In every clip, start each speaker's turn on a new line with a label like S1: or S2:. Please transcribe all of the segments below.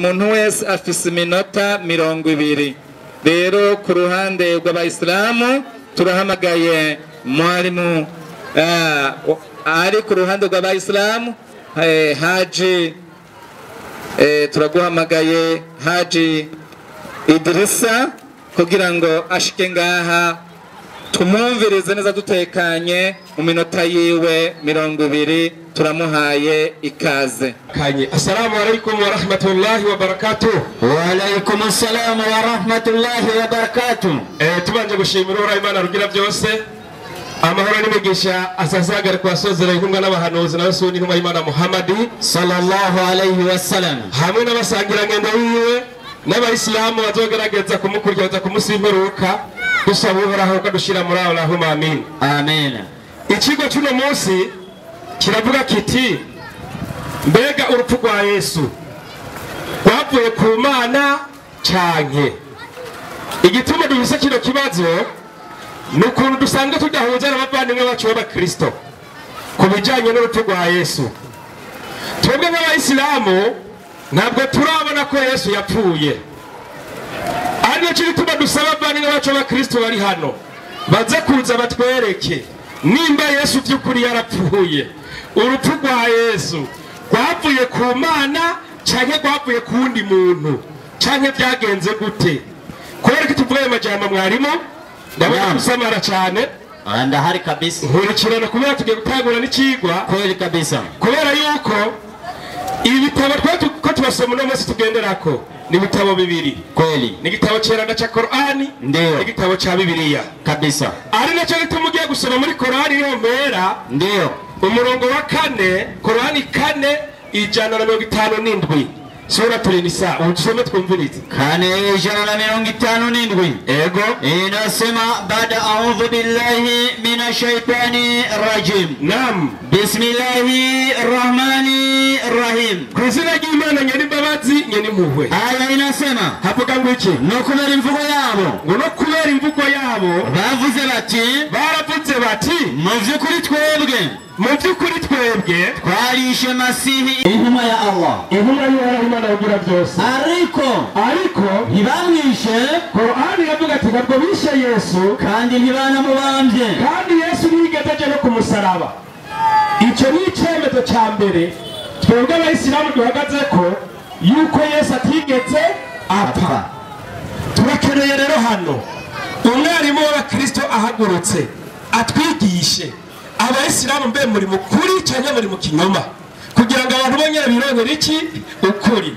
S1: umuntu wese afise iminota 20. Rero ku ruhande rw'abayisilamu turahamagaye mwarimu ari ku ruhande rw'abayisilamu Haji turaguhamagaye Haji Idrissa kugira ngo ashike ngaha tumumvirize neza dutekanye mu minota yiwe 20. turamuhaye ikaze.
S2: Assalamu alaikum wa rahmatullahi wa barakatuh.
S3: Wa alaikum assalam wa rahmatullahi wa barakatuh.
S2: Tubanje gushimira Imana rugira byose, amahoro n'imigisha asasagara kwa sozera intumwa n'abahanuzi n'abasuni intumwa y'Imana Muhammad
S3: sallallahu alaihi wasallam,
S2: hamwe n'abasangira ngendo wiwe n'abayisilamu bazogerageza kumukurikira kumusimperuka dusaba Uhoraho kadushira muri Allahumma amin.
S3: Amen.
S2: Ikigo cy'uno munsi kiravuga kiti mbega urupfu rwa Yesu rwavuye kumana canke. Igituma dufise kino kibazo nukuntu dusanga tudahuza n'abavandimwe bacu b'Abakristo ku bijanye n'urupfu rwa Yesu. Twebwe nk'abayisilamu ntabwo turabona ko Yesu yapfuye, ariyo gituma dusaba abavandimwe bacu b'Abakristo bari hano baze kuza batwereke nimba Yesu by'ukuri yarapfuye. Urupfu rwa Yesu rwavuye ku Mana canke rwavuye ku wundi muntu canke byagenze gute? Kubera ko tuvuye amajambo mwarimu ndabona gusamara cyane.
S3: Ndahari kabisa.
S2: Nkurikirana kubera tugiye gutagura n'ikigwa.
S3: Kweli kabisa.
S2: Kubera yuko ibitabo ko tubasoma no munsi tugenderako ni bitabo bibiri.
S3: Kweli.
S2: Ni gitabo cyeranda cha Qur'ani,
S3: ndio
S2: igitabo cha Bibiliya
S3: kabisa.
S2: Ari nacyo gituma ugiye gusoma muri Qur'ani niho mbera,
S3: ndio
S2: umurongo wa 4, Qur'ani 4:157. Sura Nisa, usome twumvirize.
S3: 4:157.
S2: Ego.
S3: Inasema baada a'udhu billahi minash shaitani rajim.
S2: Naam.
S3: Bismillahir rahmanir rahim.
S2: Kuzina y'Imana nyeni mbabazi nyeni muhwe.
S3: Aya inasema
S2: havuga ngo iki?
S3: No kubera imvugo yabo.
S2: Ngo no kubera imvugo yabo
S3: baravuze bati mu by'ukuri twebwe twarishe Masihi intumwa ya Allah,
S2: intumwa y'Imana ugira byose,
S3: ariko
S2: ntibamwishe. Qur'ani yavuga ati ntabwo bishe Yesu
S3: kandi ntibanamubambye,
S2: kandi Yesu ntiyigeze aje no kumusaraba. Icyo ni icyemezo cya mbere twebwe abayisilamu duhagaze ko yuko Yesu atigeze apfa. Turakeneye rero hano umwarimu w'Abakristo ahagurutse atwigishe abayisilamu mbe muri mukuri cyangwa muri mu kinyoma, kugira ngo abantu bonyere birongere iki ukuri.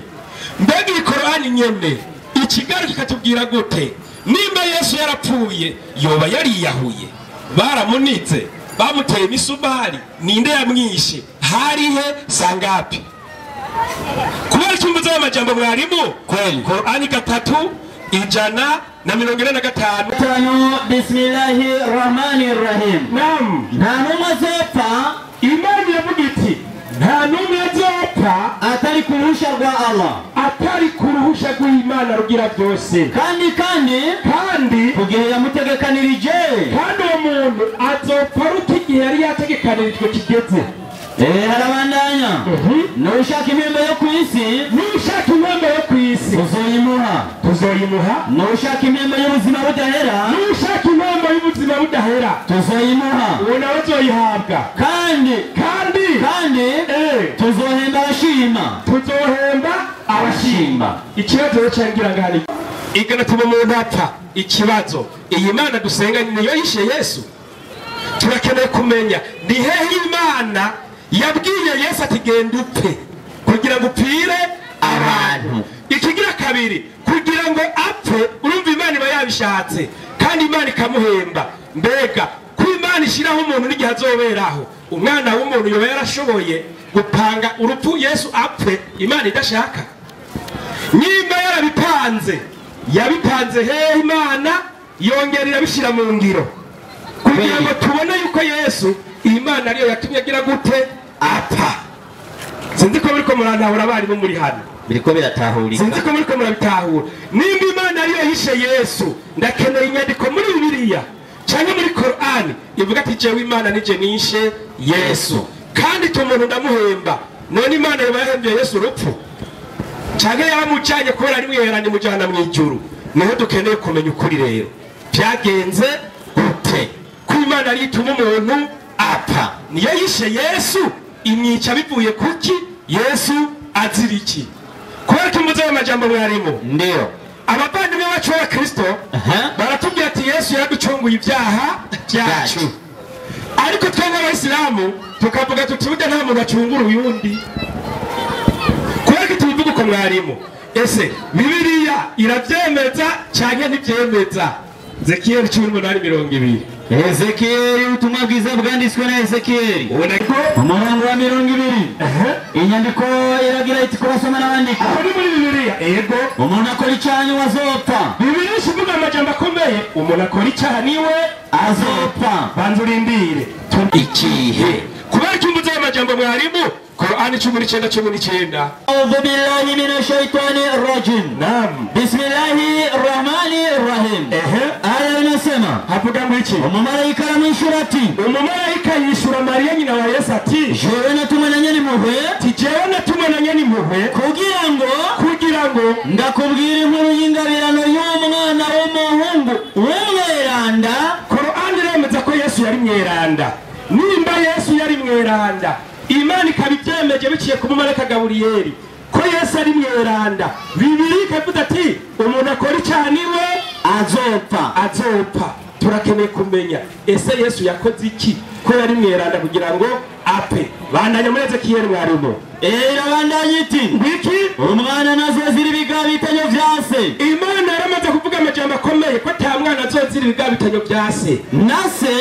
S2: Mbega Qur'ani nyene ikigaro kikatubwira gute nimba Yesu yarapfuye yoba yariyahuye, baramunize, bamuteye imisumari, ninde yamwishe, harihe, sangapi? Kubera cyumbuza amajambo mwarimu
S3: kweli
S2: Qur'ani 3:145.
S3: Bismillahir rahmanir rahim.
S2: Naam.
S3: Nta numwe azopfa,
S2: Imana yavuga iti nta numwe azopfa
S3: atari ku ruhusha rwa Allah,
S2: atari ku ruhusha rw'Imana rugira byose,
S3: kandi kugihe yamutegekanirije,
S2: kandi uwo muntu azopfa ruko igihe yari yategekanirijwe kigeze.
S3: Harabandanya nushaka impembe yo kwisi, tuzoyimuha. Nushaka impembe y'ubuzima budahera, tuzoyimuha.
S2: Uwo nawe azoyihabwa.
S3: Kandi tuzohemba abashima.
S2: Ikibazo cyangira ngari igana tuba umuntu apfa. Ikibazo iyi Mana dusenga niyo yishe Yesu. Turakeneye kumenya ni hehe Imana yabwiye Yesu ati genda upfe kugira ngo upfire abantu. Ikigira kabiri kugira ngo apfe, urumva Imana iba yabishatse kandi Imana ikamuhemba. Mbega ku Imana ishiraho umuntu n'igihe azoberaho, umwana w'umuntu yoba yarashoboye gupanga urupfu Yesu apfe Imana idashaka? Nimba yabipanze hehe Imana yongera irabishira mu ngiro kugira ngo tubone yuko Yesu Imana ariyo yatumye agira gute apfa. Sinzi ko biriko murantahura bari bo muri hano,
S3: biriko biratahurika.
S2: Sinzi ko biriko murabitahura. Nimba Imana ariyo yishe Yesu, ndakenera inyandiko muri Bibiliya cyangwa muri Qur'ani ivuga ati jewe Imana nije nishe Yesu kandi tumuntu ndamuhemba. None Imana yabahembye Yesu urupfu? canke yamujanye kubera ari mwiheranye mujana mwijuru. Niho dukeneye kumenya ukuri rero byagenze gute ko Imana rituma umuntu apfa. Niyo yishe Yesu imwica bivuye kuki? Yesu azira iki? Kubera ko muze amajambo mwarimo
S3: ndio
S2: abavandimwe bacu b'Abakristo baratubwira ati Yesu yaducunguye ibyaha byacu, ariko twe nk'Abayisilamu tukavuga tuti burya nta muntu acungura uyundi. Kubera ko tubivuga uko mwarimo, ese Bibiliya irabyemeza canke ntibyemeza? Zekiyeli 18:20.
S3: Ezekiyeli, ubutumwa bwiza bwanditswe na Ezekiyeli umurongo wa 20. Inyandiko iragira iti kubasoma n'abandika
S2: muri Bibiliya. Yego,
S3: umuntu akora icyaha niwe azopfa.
S2: Bibiliya ivuga amajambo akomeye, umuntu akora icyaha niwe
S3: azopfa.
S2: banza urindire
S3: Ikihe
S2: kubera ko umuze amajambo mwarimu Qur'an 19:19.
S3: A'udhu billahi minash shaitani rrajim.
S2: Naam.
S3: Bismillahir rahmanir rahim. Aya inasema
S2: havuga ngo iki?
S3: umumarayika aramwishura ati,
S2: umumarayika yishura Mariya nyina wa Yesu ati,
S3: jewe natumananye n'impuhwe,
S2: jewe natumananye n'impuhwe kugira ngo
S3: ndakubwira inkuru y'ingabirano y'umwana w'umuhungu w'umweranda.
S2: Qur'an iremeza ko Yesu yari mweranda. Nimba Yesu yari mweranda, Imana ikabibyemeje biciye ku mumarayika Gaburiyeli ko Yesu ari mweranda. Bibiliya ikavuga ati umuntu akora icyaha niwe azopfa. Turakeneye kumenya ese Yesu yakoze iki ko yari mweranda kugira ngo apfe? Bandanya muri Ezekiyeli mwarimo.
S3: Irabandanya iti
S2: wiki
S3: umwana nazozira ibigabitanyo vyase.
S2: Imana yaramaze kuvuga amajambo akomeye ko ata mwana azozira ibigabitanyo vyase. Nase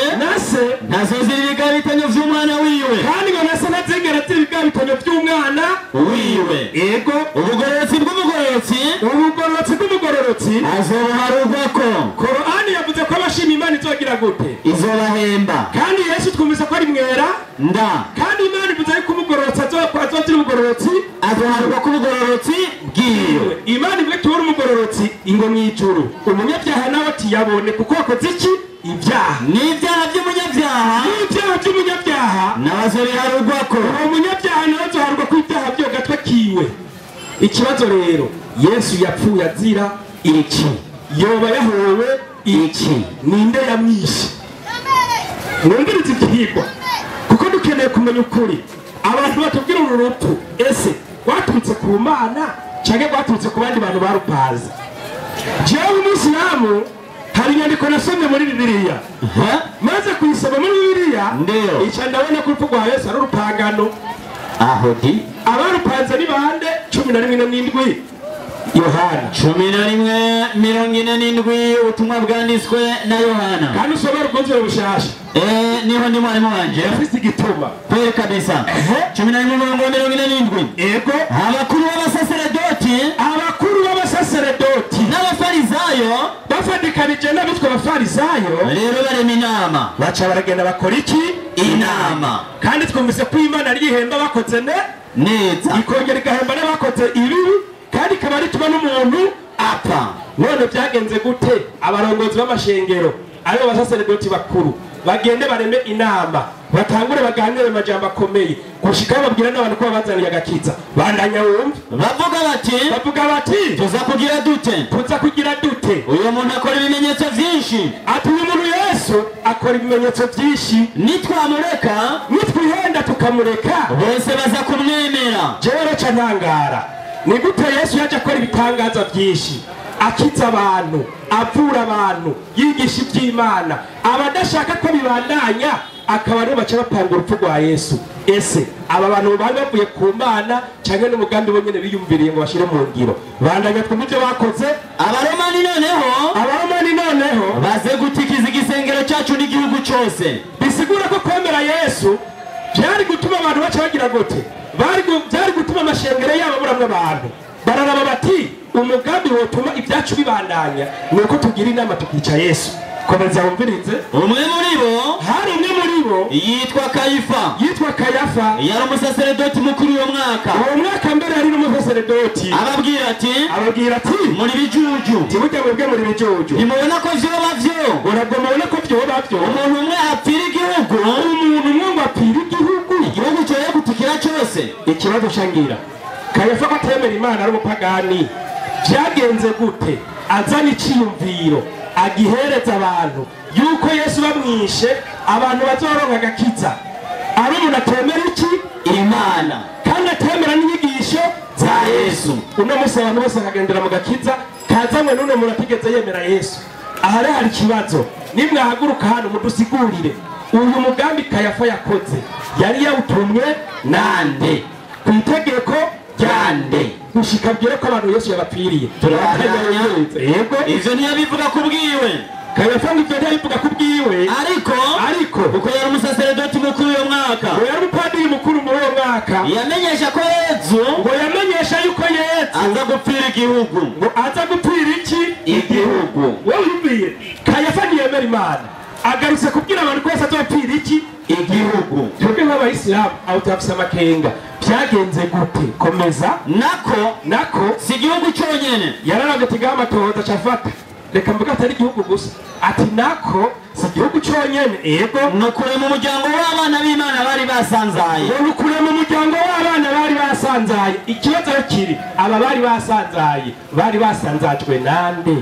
S3: nazozira ibigabitanyo vy'umwana wiwe,
S2: kandi ngo nase nazengera ati ibigabitanyo vy'umwana
S3: wiwe.
S2: Yego,
S3: ubugororotsi bw'umugororotsi azobuharugwako.
S2: Qur'ani yavuze ko abashima Imana izogira gute?
S3: Izobahemba.
S2: Kandi Yesu twumvise ko ari mwera kandi Imana ivuze ko umugororotsi azozira umugororotsi
S3: azoharugwa ku bugororotsi bwiwe.
S2: Imana ivuze ko umugororotsi ingo mw'ijuru, umunyabyaha nawe atiyabone kuko akoze iki? Ibyaha.
S3: N'ibyaha by'umunyabyaha nawe azobiharugwako.
S2: Umunyabyaha nawe azoharugwa ku ibyaha byo gatwe kiwe. Ikibazo rero, Yesu yapfuye azira iki? Yoba yahowe iki? Ninde yamwishe? Mwumvirize ikigwa kuko dukeneye kumenya ukuri. Abantu batubwira urupfu, ese rwaturutse ku Mana canke rwaturutse ku bandi bantu barupaze? Jewe Umuyisilamu hari inyandiko nasomye muri Bibiliya, maze kuyisoma muri Bibiliya ica ndabona ko urupfu rwa Yesu ari urupangano.
S3: Aho di
S2: abarupanze ni bande? 11:7. Yohana
S3: 11:47. ubutumwa bwanditswe na Yohana.
S2: Kandi usoma rugonzwe bushasha.
S3: Niho ndi mwarimu wanje.
S2: Ufise igituma.
S3: Kweli kabisa. 11:47.
S2: Yego.
S3: Abakuru b'abasaseredoti
S2: n'abafarisayo bafadikanije n'abitwa abafarisayo
S3: rero barema inama,
S2: baca baragenda bakora iki?
S3: Inama.
S2: Kandi twumvise ko Imana ari ihemba bakoze
S3: neza,
S2: ikongera igahemba n'abakoze ibibi, kandi ikaba ari tuba n'umuntu apfa. None byagenze gute? Abarongozi b'amashengero aribo basaseredoti bakuru bagende bareme inama, batangure baganire amajambo akomeye gushika babwira n'abantu ko babazaniye agakiza. Bandanya wumva
S3: bavuga bati tuza kugira dute? Uyu muntu akora ibimenyetso vyinshi.
S2: Ati uyu muntu Yesu akora ibimenyetso vyinshi, nitwihenda tukamureka
S3: bose baza kumwemera.
S2: Jewe ca ntangara ni gute Yesu yaje akora ibitangaza vyinshi, akiza abantu, avura abantu, yigisha iby'Imana, abadashaka ko bibandanya akaba aribo baca bapanga urupfu rwa Yesu. Ese aba bantu bari bavuye ku Mana canke n'umugambi bo nyene biyumviriye ngo bashire mu ngiro? Bandanya twumva ibyo bakoze.
S3: Abaromani noneho baze gutikiza igisengero cyacu n'igihugu cyose.
S2: Bisigura ko kwemera Yesu byari gutuma abantu baca bagira gute? Byari gutuma amashengero yabo buramwe abantu bararaba bati umugambi wotuma ibyacu bibandanya nuko tugira inama tukica Yesu. Komeza wumvirize.
S3: Umwe muri bo yitwa Kayafa. Yari umusaseredoti mukuru uwo mwaka.
S2: Uwo mwaka mbere yari n'umusaseredoti.
S3: Ababwira ati muri bijuju.
S2: Tibuke mwebwe muri bijuju.
S3: Nimubona ko vyoba vyo.
S2: Uragomba ko vyoba vyo.
S3: Umuntu umwe apfira igihugu.
S2: Igihugu cyoye gutukira cyose. Ikibazo shangira. kayafa ko atemera imana ari umupagani byagenze gute azana iciyumviro agihereza abantu yuko Yesu bamwishe abantu bazoronka agakiza ari umuntu atemera iki imana kandi atemera n'inyigisho za Yesu uno musi abantu bose bakagendera mu gakiza kazanywe n'uno muntu atigeze yemera Yesu aha rero hari ikibazo nimwe ahaguruka hano mudusigurire uyu mugambi Kayafa yakoze yari yawutumwe nande ku itegeko ryande gushika byere ko abantu Yesu yabapfiriye yego
S3: ivyo ntiyabivuga kubwiwe
S2: Kayafa ngo ivyo ntiyabivuga kubwiwe ariko
S3: uko yari umusaseredoti mukuru uyo mwaka
S2: yari umupadiri mukuru muri uwo mwaka
S3: yamenyesha ko Yesu
S2: ngo yamenyesha yuko Yesu
S3: aza gupfira igihugu
S2: ngo aza gupfira iki
S3: igihugu
S2: wowe yumviye Kayafa ntiyemera imana agarutse kubwira abantu ko azopfira iki igihugu twebwe nk'abayisilamu aho turafise amakenga byagenze gute komeza nako
S3: si igihugu cyonyene
S2: yararagatigaho amatohoza cafata reka mvuga atari igihugu gusa ati nako si igihugu cyonyene ego
S3: nukure mu muryango w'abana b'Imana bari basanzaye
S2: nukure mu muryango w'abana bari basanzaye ikibazo kiri aba bari basanzajwe nande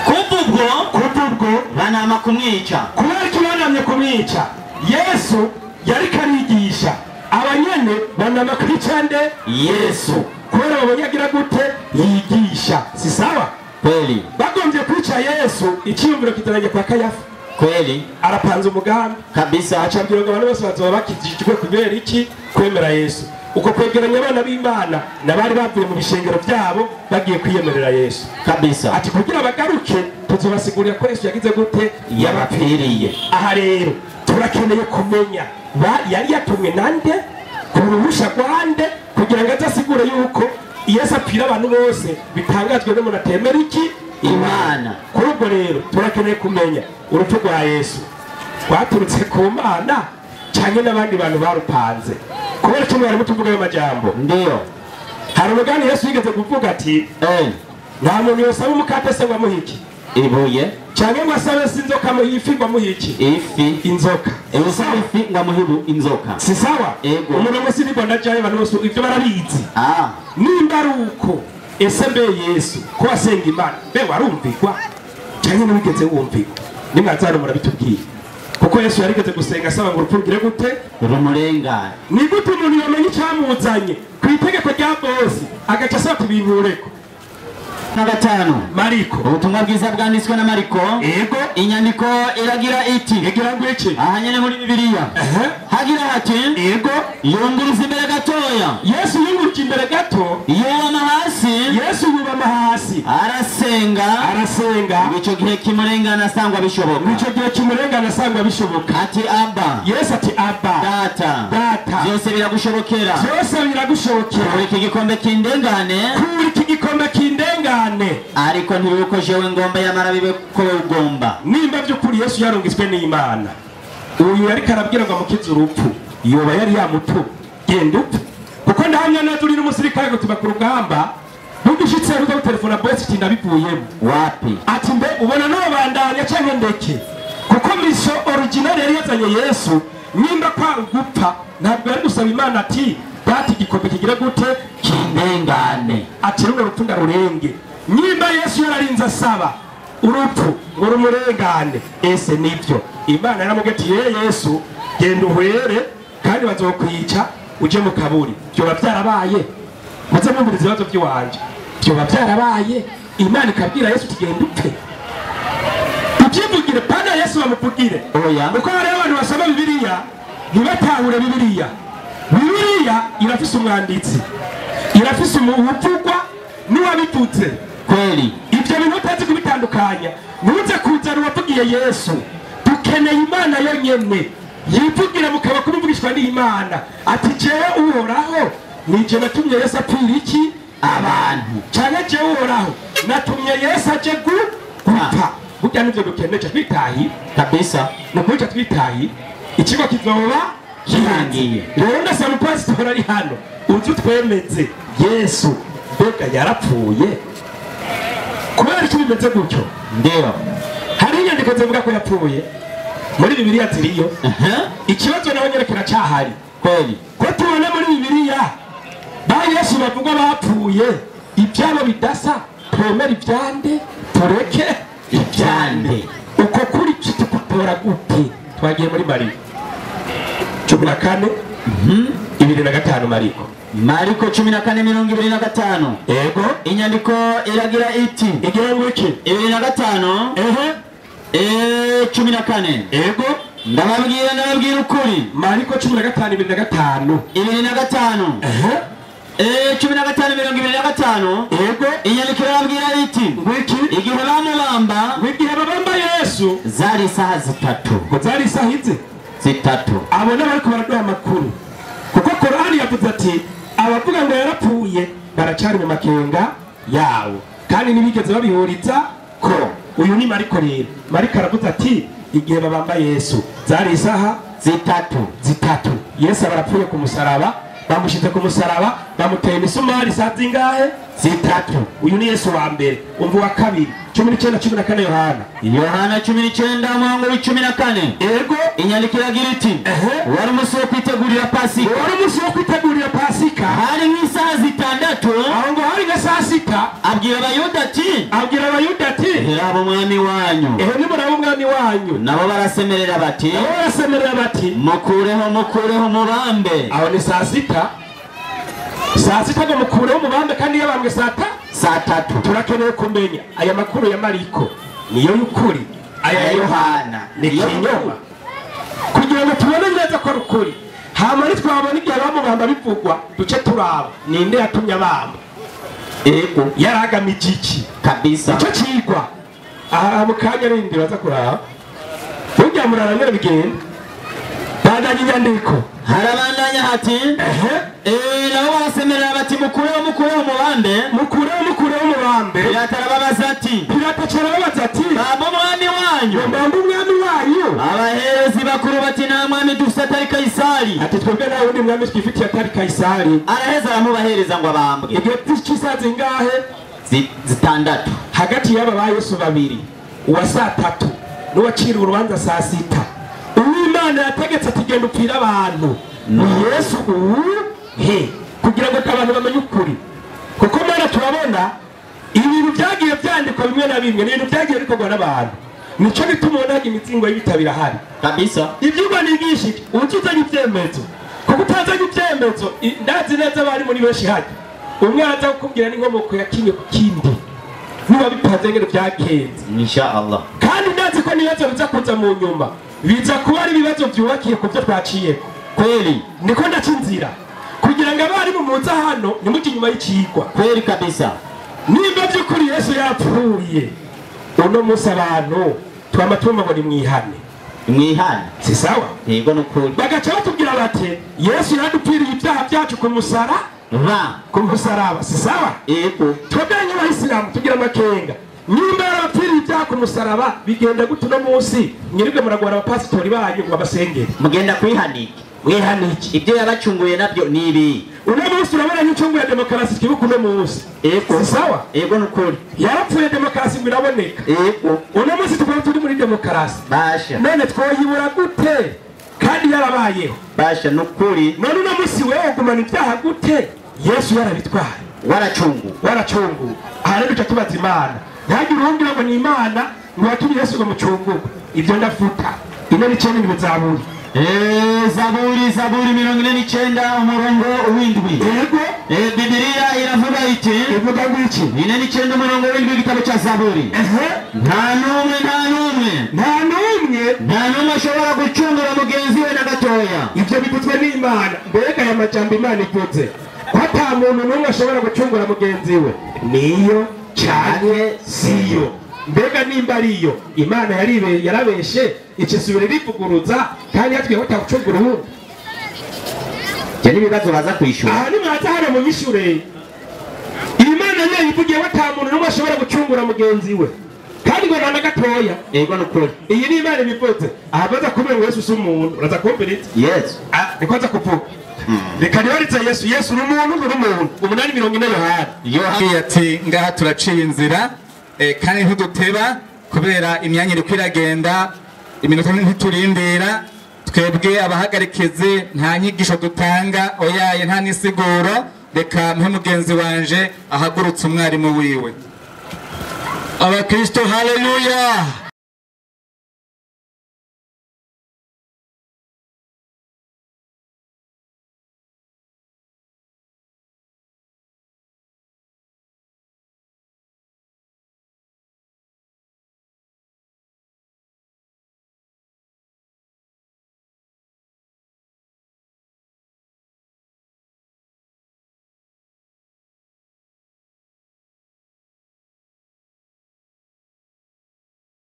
S2: kububwo
S3: banama kumwica
S2: kubera iki banamye kumwica Yesu yari karigisha abanyene banama kwica nde Yesu kubera abanyagira gute yigisha si sawa
S3: kweli
S2: bagombye kwica Yesu icyumviro kitaranye kwa Kayafa
S3: kweli
S2: arapanze umugambi
S3: kabisa
S2: acambira ngo abantu bose bazoba bakijijwe kubera iki kwemera Yesu uko kwegeranya abana b'Imana nabari bavuye mu bishengero byabo bagiye kwiyemerera Yesu
S3: kabisa
S2: ati kugira bagaruke tuzobasigurira ko Yesu yagize gute
S3: yabapfiriye
S2: aha rero turakeneye kumenya yari yatumwe nande kuruhusha rwande kugira ngo azasigure yuko Yesu apfira abantu bose bitangazwe n'umuntu atemera iki
S3: imana
S2: kuri ubwo rero turakeneye kumenya urupfu rwa Yesu rwaturutse ku Mana cyane n'abandi bantu barupanze kubera cyo mwari mutuvuga ayo majambo
S3: ndiyo
S2: hari umugani Yesu yigeze kuvuga ati nta muntu yosaba umukate se ngo amuhiki
S3: ibuye
S2: cyane ngo asabe sinzoka mu ifi ngo amuhiki
S3: ifi
S2: inzoka
S3: usaba ifi ngo amuhibu inzoka
S2: si sawa umuntu wese ni Rwanda jaye abantu bose ibyo barabizi nimba ari uko ese mbe Yesu ko asenga Imana mbe warumvigwa cyane n'ubigeze wumvigwa nimwazana murabitubwiye kuko Yesu yarigeze gusenga asaba ngo urupfugire gute
S3: rumurengane
S2: ni gute umuntu yamenye icyamuzanye ku itegeko rya bosi agaca asaba ibintureko
S3: na gatanu
S2: Mariko
S3: ubutumwa bwiza bwanditswe na Mariko
S2: yego
S3: inyandiko iragira iti
S2: igira ngo iki
S3: ahanyene muri Bibiliya hagira hati
S2: yego
S3: yunguruza imbere gatoya
S2: Yesu yunguruka imbere gato
S3: yubama hasi
S2: Yesu yubama hasi
S3: arasenga ico gihe kimurengana asangwa bishoboka ati Abba
S2: Yesu ati Abba
S3: data byose biragushobokera kuri iki gikombe kindengane ariko ntiruko jewe ngomba yamara bibe ko ugomba
S2: nimba by'ukuri Yesu yarungitswe n'Imana uyu yari karabwira ngo amukize urupfu yoba yari yamutu genda upfe kuko ndahamya neza uri n'umusirikare gutuma ku rugamba ntugishitse uza gutelefona bosi ati ndabivuyemo
S3: wapi
S2: ati mbe ubona no bandanya canke ndeke kuko mission original yari yazanye Yesu nimba kwa gupfa ntabwo yari gusaba Imana ati bati gikombe kigira gute kindengane ati runo rupfu ndarurenge nimba Yesu yararinze asaba urupfu ngo rumurengane ese nibyo Imana yaramugetiye Yesu genda uhwere kandi bazokwica uje mu kaburi byo byarabaye maze mwumviriza ibibazo by'iwanje byo byarabaye Imana ikabwira Yesu tugenda upfe tubyivugire pana Yesu bamuvugire kuko hari abantu basoma Bibiliya ntibatahure Bibiliya irafise umwanditsi irafise umuvugwa n'uwabivuze
S3: kweli
S2: ibyo bintu utazi kubitandukanya ntuze kuzana uwavugiye Yesu dukeneye Imana yonyene yivugira mukaba kumuvugishwa n'Imana ati jewe uhoraho nije natumye Yesu apfira iki abantu cyane jewe uhoraho natumye Yesu aje gupfa burya nivyo dukeneje twitahi
S3: kabisa
S2: nukuja twitahi ikigo kizoba kirangiye rero ndasaba pastor ari hano uzu twemeze Yesu mbega yarapfuye kubera icyo bimeze gutyo
S3: ndio
S2: hari inyandiko zivuga ko yapfuye muri Bibiliya ziriyo ikibazo naho nyerekera cyahari
S3: kweli
S2: ko tubona muri Bibiliya Yesu bavuga bapfuye ibyabo bidasa twemera ibyande tureke ibyande uko kuri kitukutora gute twagiye muri Mariko 14 25 Mariko 14:25 yego inyandiko iragira iti igihe iki 25 14 yego ndababwira ukuri Mariko 15:25 15:25 yego inyandiko irabwira iti igihe bamubamba Yesu zari isaha zitatu zari isaha zitatu abona bariko baraduha amakuru kuko Korani yavuze ati abavuga ngo yarapfuye baracari mu makenga yawo kandi nibigeze babihuriza ko uyu ni Mariko rero Mariko aravuze ati igihe babamba Yesu zari isaha zitatu Yesu barapfuye ku musaraba bamushize ku musaraba bamuteye imisumari saa zingahe zitatu uyu ni Yesu wa mbere umva wa kabiri 19:14 Yohana 19:14 yego inyandiko iragira iti wari umunsi wo kwitegurira Pasika hari nk'isaha zitandatu aho ngo hari nka saa sita abwira abayuda ati raba umwami wanyu nimuraba umwami wanyu nabo barasemerera bati mukureho mubambe aho ni saa sita ngo mukureho mubambe kandi yabambwe saa tatu turakeneye kumenya aya makuru ya Mariko niyo y'ukuri aya Yohana ni kinyoma kugira ngo tubone neza ko rukuri hama twabona igihe bamubamba bivugwa duce turaba ninde yatumye abamba yaragamije iki kabisa cyo kigwa aha mukanya rindi baza kuraba burya muraranyura bigenda badanye inyandiko harabandanya hati nabo barasemerera bati mukureho mubambe Pilato ati bamba umwami wanyu abaherezi bakuru bati nta mwami dufite atari Kayisari ati twebwe nta wundi mwami twifitiye atari Kayisari araheza aramubahereza ngo abambwe igihe cy'isaha zingahe zitandatu hagati y'aba ba Yesu babiri uwa saa tatu n'uwaciriwe urubanza saa sita Uwimana yategetse ati genda upfira abantu ni Yesu kugira ngo abantu bamenye ukuri kuko Mana turabona ibintu byagiye byandikwa bimwe na bimwe n'ibintu byagiye bikorwa n'abantu nico bituma unaga imitsingo y'ibitabira hari kabisa ibyuba nigishi ukizanye ibyemezo kuko utazanye ibyemezo ndazi neza bari muri benshi haje umwe aza kukubwira n'inkomoko ya kimwe ku kindi niba bipaze ngero byakenze insha Allah kandi ndazi ko nibazo biza kuza mu nyuma biza kuba ari ibibazo byubakiye ku byo twaciye kweli niko ndacinzira kugira ngo abari mu muza hano nimuti nyuma y'ikigwa kweli kabisa nimba by'ukuri Yesu yapfuye uno musa abantu twamatumba ngo ni mwihane si sawa yego nukuri bagaca batubwira bati Yesu yadupfiriye ibyaha byacu ku musaraba si sawa yego twebanye abayisilamu tugira amakenga nimba yarapfiriye ibyaha ku musaraba bigenda gute no munsi nyiribwe muragora abapasitori banyu ngo abasengere mugenda mwihaniki ibyo yabacunguye nabyo nibi uno munsi urabona n'icungu ya demokarasi twibuka uno munsi si sawa yego nukuri yarapfuye demokarasi biraboneka yego uno munsi tukaba turi muri demokarasi basha none twoyibura gute kandi yarabayeho basha nukuri none uno munsi wewe ugumana ibyaha gute Yesu yarabitwaye waracungu aha rero tubaza Imana ntagire urumbira ngo ni Imana ngo yatumye Yesu ngo mucunguke ibyo ndafuta ino ni cyane n'ibizaburi Zaburi 49 umurongo w'indwi yego Bibiliya iravuga iti ivuga iki 49 umurongo w'indwi igitabo cya Zaburi nta numwe ashobora gucungura mugenzi we na gatoya ibyo bivuzwe n'Imana mbega aya majambo Imana ivuze ko ata muntu n'umwe ashobora gucungura mugenzi we niyo cyane siyo mbega nimba ariyo Imana yarabeshe ikisubire rivuguruza kandi yatwiye batacungura ubu je nibibazo baza kwishura aha nimwaza hano mu nyishure Imana nayo ivugiye batamuntu n'umwe ashobora gucungura mugenzi we kandi ngo nana gatoya yego nukuri iyi ni Imana bivuze aha baza kumenya Yesu sumuntu uraza kumvira iki yes nikoza kuvuga reka nibaritse Yesu n'umuntu 8:40 Yohana
S1: ati ngaha turaciye inzira kandi ntuduteba kubera imyanya iri kwiragenda iminota ntiturindira twebwe abahagarikize nta nyigisho dutanga oyaye nta nisiguro reka mpe mugenzi wanje ahagurutse umwarimu wiwe.
S2: Abakristo haleluya.